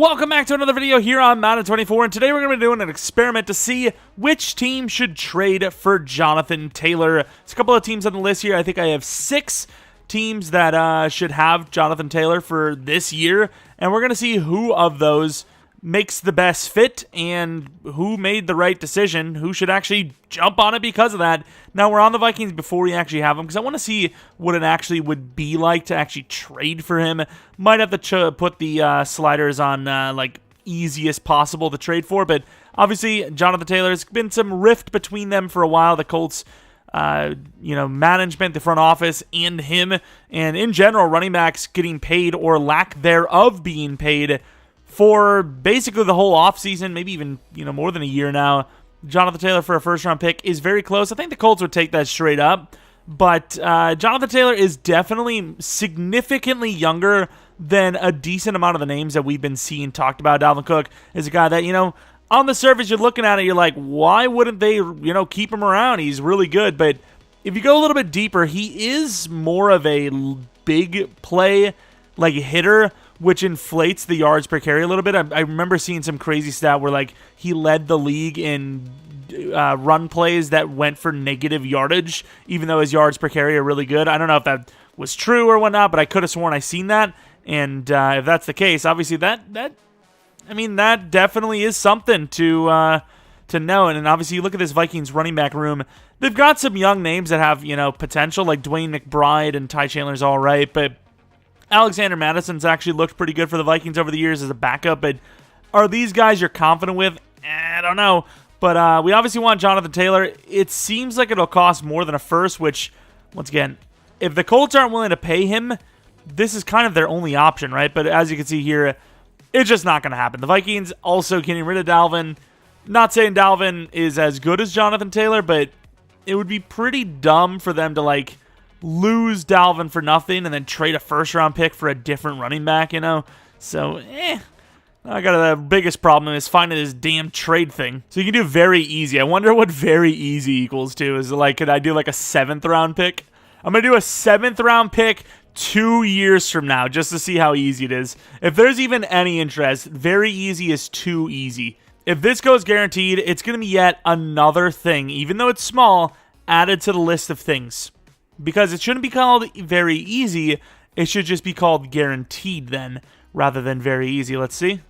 Welcome back to another video here on Madden 24, and today we're going to be doing an experiment to see which team should trade for Jonathan Taylor. There's a couple of teams on the list here. I think I have 6 teams that should have Jonathan Taylor for this year, and we're going to see who of those makes the best fit and who made the right decision, who should actually jump on it because of that. Now, we're on the Vikings before we actually have him because I want to see what it actually would be like to actually trade for him. Might have to put the sliders on like easiest possible to trade for, but obviously Jonathan Taylor, has been some rift between them for a while. The Colts, management, the front office, and him, and in general, running backs getting paid or lack thereof being paid for basically the whole offseason, maybe even more than a year now. Jonathan Taylor for a first-round pick is very close. I think the Colts would take that straight up, but Jonathan Taylor is definitely significantly younger than a decent amount of the names that we've been seeing talked about. Dalvin Cook is a guy that, on the surface, you're looking at it, you're like, why wouldn't they, keep him around? He's really good, but if you go a little bit deeper, he is more of a big play, like hitter, which inflates the yards per carry a little bit. I remember seeing some crazy stat where he led the league in run plays that went for negative yardage, even though his yards per carry are really good. I don't know if that was true or whatnot, but I could have sworn I seen that. And if that's the case, obviously that definitely is something to know. And obviously, you look at this Vikings running back room. They've got some young names that have potential, like Dwayne McBride and Ty Chandler's all right, but Alexander Madison's actually looked pretty good for the Vikings over the years as a backup, but are these guys you're confident with? I don't know. But we obviously want Jonathan Taylor. It seems like it'll cost more than a first, which, once again, if the Colts aren't willing to pay him, this is kind of their only option, right? But as you can see here, it's just not going to happen. The Vikings also getting rid of Dalvin. Not saying Dalvin is as good as Jonathan Taylor, but it would be pretty dumb for them to, lose Dalvin for nothing and then trade a first-round pick for a different running back, So, I got the biggest problem is finding this damn trade thing. So you can do very easy. I wonder what very easy equals to. Is could I do a 7th-round pick? I'm going to do a 7th-round pick 2 years from now just to see how easy it is. If there's even any interest, very easy is too easy. If this goes guaranteed, it's going to be yet another thing, even though it's small, added to the list of things. Because it shouldn't be called very easy, it should just be called guaranteed then, rather than very easy. Let's see.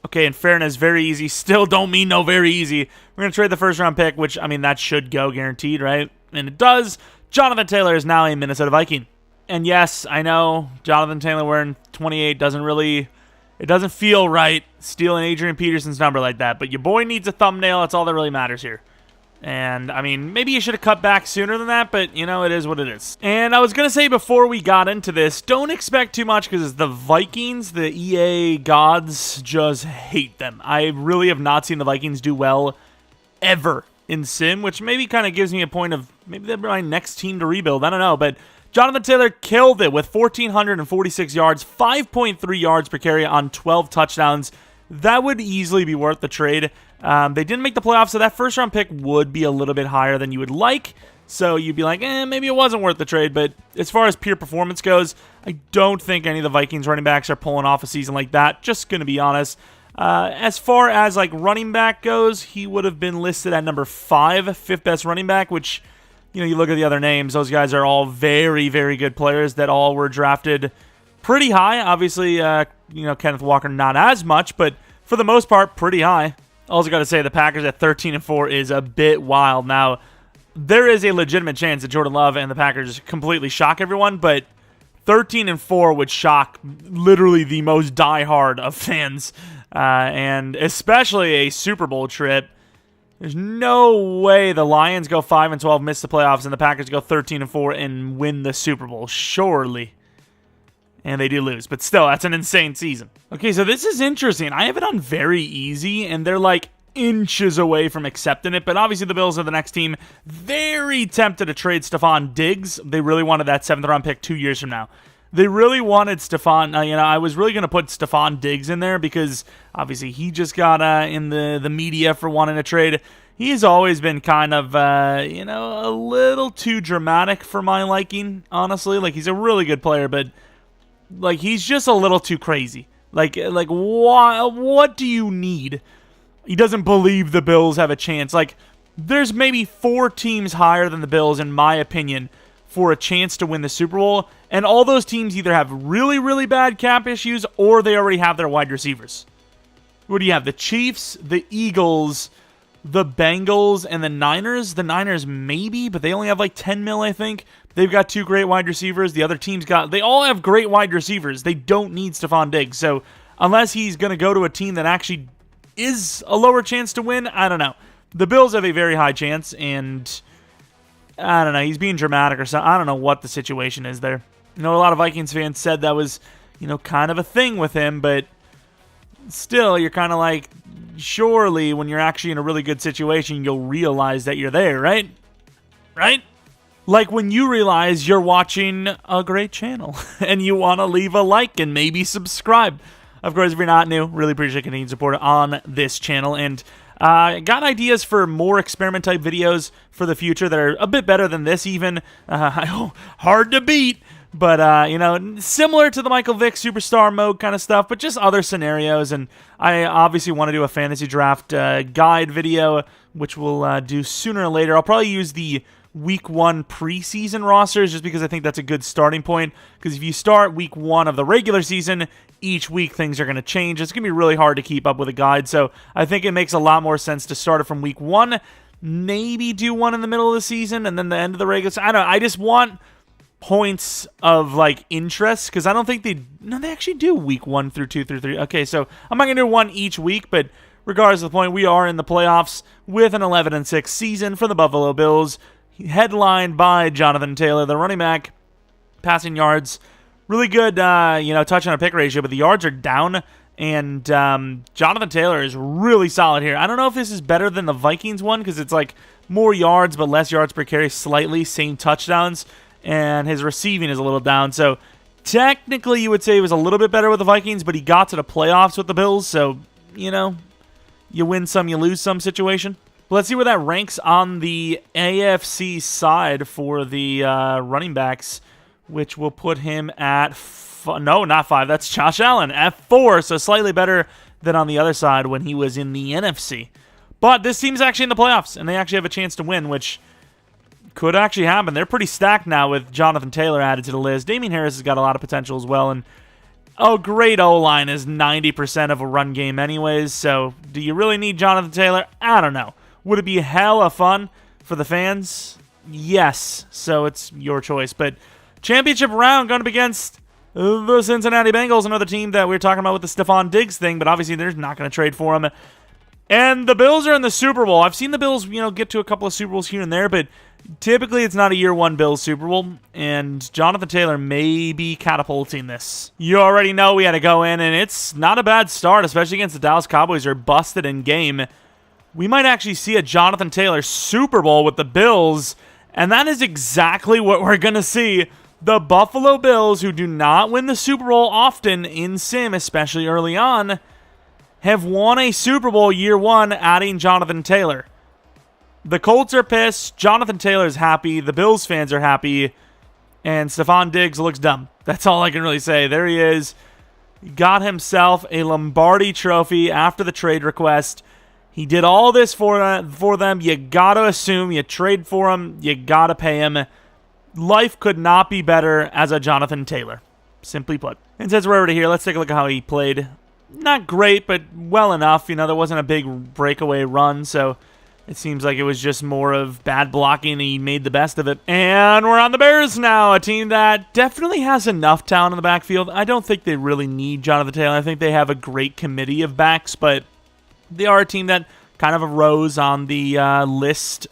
Okay, in fairness, very easy still don't mean no very easy. We're going to trade the first-round pick, which, that should go guaranteed, right? And it does. Jonathan Taylor is now a Minnesota Viking. And yes, I know, Jonathan Taylor wearing 28 it doesn't feel right stealing Adrian Peterson's number like that, but your boy needs a thumbnail. That's all that really matters here. And, maybe you should have cut back sooner than that, but, it is what it is. And I was going to say before we got into this, don't expect too much because the Vikings, the EA gods, just hate them. I really have not seen the Vikings do well ever in Sim, which maybe kind of gives me a point of maybe they're my next team to rebuild. I don't know, but Jonathan Taylor killed it with 1,446 yards, 5.3 yards per carry on 12 touchdowns. That would easily be worth the trade. They didn't make the playoffs, so that first-round pick would be a little bit higher than you would like. So you'd be like, maybe it wasn't worth the trade. But as far as pure performance goes, I don't think any of the Vikings running backs are pulling off a season like that. Just going to be honest. As far as running back goes, he would have been listed at number 5, 5th best running back, which, you look at the other names. Those guys are all very, very good players that all were drafted pretty high. Obviously, Kenneth Walker not as much, but for the most part, pretty high. Also got to say, the Packers at 13-4 is a bit wild. Now, there is a legitimate chance that Jordan Love and the Packers completely shock everyone, but 13-4 would shock literally the most diehard of fans, and especially a Super Bowl trip. There's no way the Lions go 5-12, miss the playoffs, and the Packers go 13-4 and win the Super Bowl. Surely. And they do lose. But still, that's an insane season. Okay, so this is interesting. I have it on very easy, and they're inches away from accepting it. But obviously the Bills are the next team. Very tempted to trade Stephon Diggs. They really wanted that 7th-round pick 2 years from now. They really wanted Stephon. I was really going to put Stephon Diggs in there because obviously he just got in the media for wanting to trade. He's always been kind of, a little too dramatic for my liking, honestly. He's a really good player, but he's just a little too crazy. Like what do you need? He doesn't believe the Bills have a chance. Like, there's maybe 4 teams higher than the Bills, in my opinion, for a chance to win the Super Bowl. And all those teams either have really, really bad cap issues or they already have their wide receivers. What do you have? The Chiefs, the Eagles, the Bengals, and the Niners. The Niners maybe, but they only have like 10 mil, I think. They've got 2 great wide receivers. The other teams they all have great wide receivers. They don't need Stephon Diggs. So unless he's going to go to a team that actually is a lower chance to win, I don't know. The Bills have a very high chance, and I don't know. He's being dramatic or something. I don't know what the situation is there. You know, a lot of Vikings fans said that was, kind of a thing with him, but still, you're kind of like, surely when you're actually in a really good situation, you'll realize that you're there, right? Right? Like when you realize you're watching a great channel and you want to leave a like and maybe subscribe. Of course, if you're not new, really appreciate continued support on this channel. And got ideas for more experiment-type videos for the future that are a bit better than this even. Hard to beat. But, similar to the Michael Vick Superstar Mode kind of stuff, but just other scenarios. And I obviously want to do a fantasy draft guide video, which we'll do sooner or later. I'll probably use the Week 1 preseason rosters just because I think that's a good starting point. Because if you start Week 1 of the regular season, each week things are going to change. It's going to be really hard to keep up with a guide. So I think it makes a lot more sense to start it from Week 1, maybe do one in the middle of the season, and then the end of the regular season. I don't know. I just want points of like interest because I don't think they actually do Week 1 through 2 through 3. Okay, so I'm not going to do one each week, but regardless of the point, we are in the playoffs with an 11-6 season for the Buffalo Bills, headlined by Jonathan Taylor, the running back. Passing yards, really good, touchdown to pick ratio, but the yards are down, and Jonathan Taylor is really solid here. I don't know if this is better than the Vikings one because it's like more yards but less yards per carry, slightly, same touchdowns, and his receiving is a little down. So technically you would say he was a little bit better with the Vikings, but he got to the playoffs with the Bills, so, you win some, you lose some situation. Let's see where that ranks on the AFC side for the running backs, which will put him at, no, not 5, that's Josh Allen, at 4, so slightly better than on the other side when he was in the NFC. But this team's actually in the playoffs, and they actually have a chance to win, which could actually happen. They're pretty stacked now with Jonathan Taylor added to the list. Damian Harris has got a lot of potential as well, and great O-line is 90% of a run game anyways, so do you really need Jonathan Taylor? I don't know. Would it be hella fun for the fans? Yes, so it's your choice. But championship round going up against the Cincinnati Bengals, another team that we were talking about with the Stephon Diggs thing, but obviously they're not going to trade for him. And the Bills are in the Super Bowl. I've seen the Bills, get to a couple of Super Bowls here and there, but typically it's not a year 1 Bills Super Bowl, and Jonathan Taylor may be catapulting this. You already know we had to go in, and it's not a bad start, especially against the Dallas Cowboys who are busted in game. We might actually see a Jonathan Taylor Super Bowl with the Bills, and that is exactly what we're going to see. The Buffalo Bills, who do not win the Super Bowl often in Sim, especially early on, have won a Super Bowl year 1 adding Jonathan Taylor. The Colts are pissed, Jonathan Taylor is happy, the Bills fans are happy, and Stephon Diggs looks dumb. That's all I can really say. There he is. He got himself a Lombardi trophy after the trade request. He did all this for them. You got to assume you trade for him. You got to pay him. Life could not be better as a Jonathan Taylor, simply put. And since we're already here, let's take a look at how he played. Not great, but well enough. There wasn't a big breakaway run, so it seems like it was just more of bad blocking, and he made the best of it. And we're on the Bears now, a team that definitely has enough talent in the backfield. I don't think they really need Jonathan Taylor. I think they have a great committee of backs, but they are a team that kind of arose on the list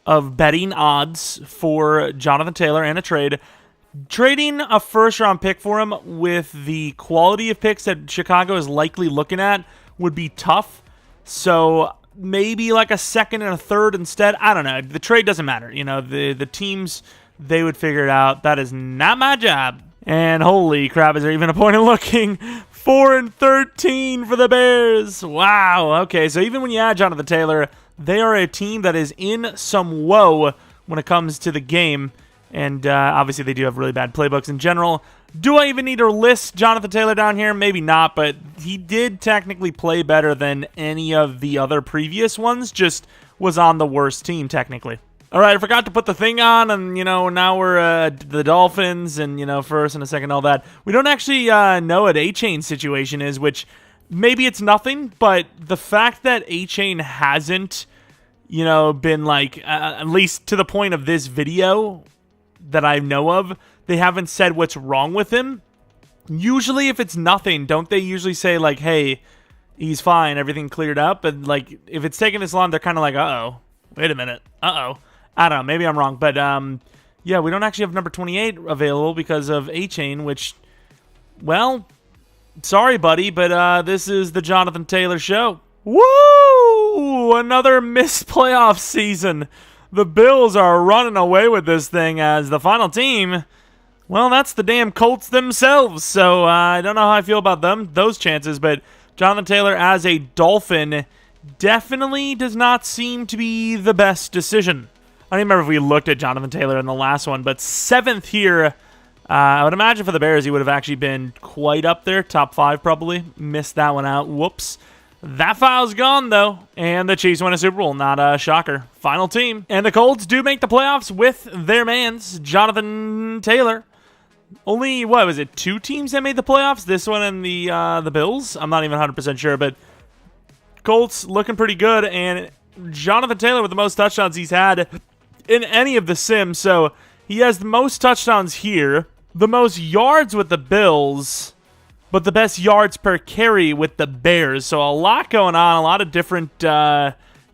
of betting odds for Jonathan Taylor and a trade. Trading a first-round pick for him with the quality of picks that Chicago is likely looking at would be tough. So maybe like a second and a third instead. I don't know. The trade doesn't matter. The teams, they would figure it out. That is not my job. And holy crap, is there even a point in looking? 4-13 for the Bears. Wow. Okay, so even when you add Jonathan Taylor, they are a team that is in some woe when it comes to the game. And obviously they do have really bad playbooks in general. Do I even need to list Jonathan Taylor down here? Maybe not, but he did technically play better than any of the other previous ones, just was on the worst team technically. All right, I forgot to put the thing on, and, now we're the Dolphins, and, first and a second, all that. We don't actually know what A-Chain's situation is, which maybe it's nothing, but the fact that A-Chain hasn't, been, like, at least to the point of this video that I know of, they haven't said what's wrong with him. Usually, if it's nothing, don't they usually say, like, hey, he's fine, everything cleared up? And, like, if it's taking this long, they're kind of like, uh-oh, wait a minute, uh-oh. I don't know, maybe I'm wrong, but yeah, we don't actually have number 28 available because of A-Chain, which, well, sorry, buddy, but this is the Jonathan Taylor Show. Woo! Another missed playoff season. The Bills are running away with this thing as the final team. Well, that's the damn Colts themselves, so I don't know how I feel about those chances, but Jonathan Taylor as a Dolphin definitely does not seem to be the best decision. I don't even remember if we looked at Jonathan Taylor in the last one, but 7th here. I would imagine for the Bears he would have actually been quite up there, top 5 probably. Missed that one out. Whoops. That file's gone, though. And the Chiefs win a Super Bowl. Not a shocker. Final team. And the Colts do make the playoffs with their mans, Jonathan Taylor. Only, what was it, 2 teams that made the playoffs? This one and the Bills? I'm not even 100% sure, but Colts looking pretty good. And Jonathan Taylor with the most touchdowns he's had in any of the sims, so he has the most touchdowns here, the most yards with the Bills, but the best yards per carry with the Bears. So a lot going on, a lot of different, best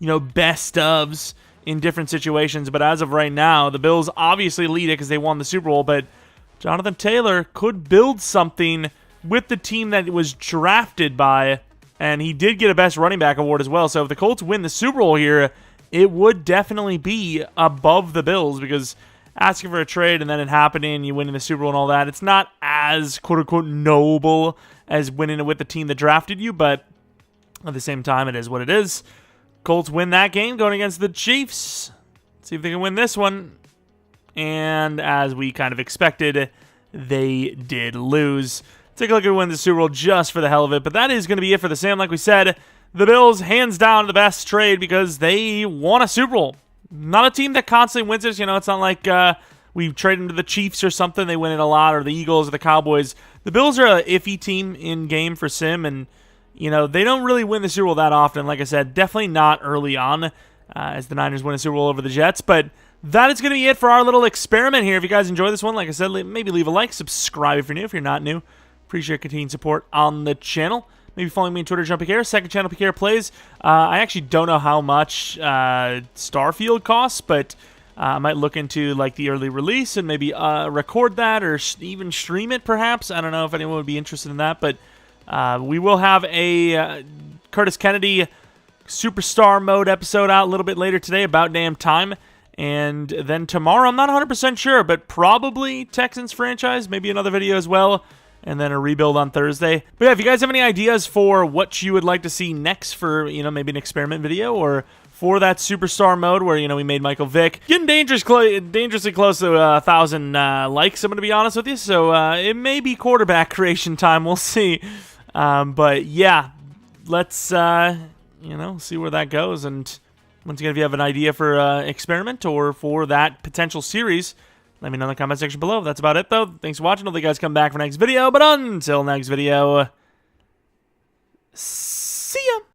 ofs in different situations. But as of right now, the Bills obviously lead it because they won the Super Bowl, but Jonathan Taylor could build something with the team that it was drafted by, and he did get a Best Running Back award as well. So if the Colts win the Super Bowl here, it would definitely be above the Bills, because asking for a trade and then it happening, you winning the Super Bowl and all that, it's not as quote-unquote noble as winning it with the team that drafted you, but at the same time, it is what it is. Colts win that game going against the Chiefs. Let's see if they can win this one. And as we kind of expected, they did lose. Take a look at who wins the Super Bowl just for the hell of it, but that is going to be it for the Sam. Like we said, the Bills, hands down, the best trade because they won a Super Bowl. Not a team that constantly wins this. It's not like we trade them to the Chiefs or something. They win it a lot, or the Eagles or the Cowboys. The Bills are an iffy team in game for Sim, and they don't really win the Super Bowl that often. Like I said, definitely not early on as the Niners win a Super Bowl over the Jets. But that is going to be it for our little experiment here. If you guys enjoy this one, like I said, maybe leave a like, subscribe if you're new. If you're not new, appreciate your continued support on the channel. Maybe following me on Twitter, Jeromepkr. Second channel, PKR Plays. I actually don't know how much Starfield costs, but I might look into like the early release and maybe record that or even stream it, perhaps. I don't know if anyone would be interested in that, but we will have a Curtis Kennedy Superstar Mode episode out a little bit later today, about damn time. And then tomorrow, I'm not 100% sure, but probably Texans franchise, maybe another video as well. And then a rebuild on Thursday. But yeah, if you guys have any ideas for what you would like to see next for, maybe an experiment video, or for that Superstar Mode where, we made Michael Vick, getting dangerously close to 1,000 likes, I'm going to be honest with you. So it may be quarterback creation time. We'll see. But yeah, let's, see where that goes. And once again, if you have an idea for experiment or for that potential series, let me know in the comment section below. That's about it, though. Thanks for watching. Hopefully you guys come back for next video. But until next video, see ya.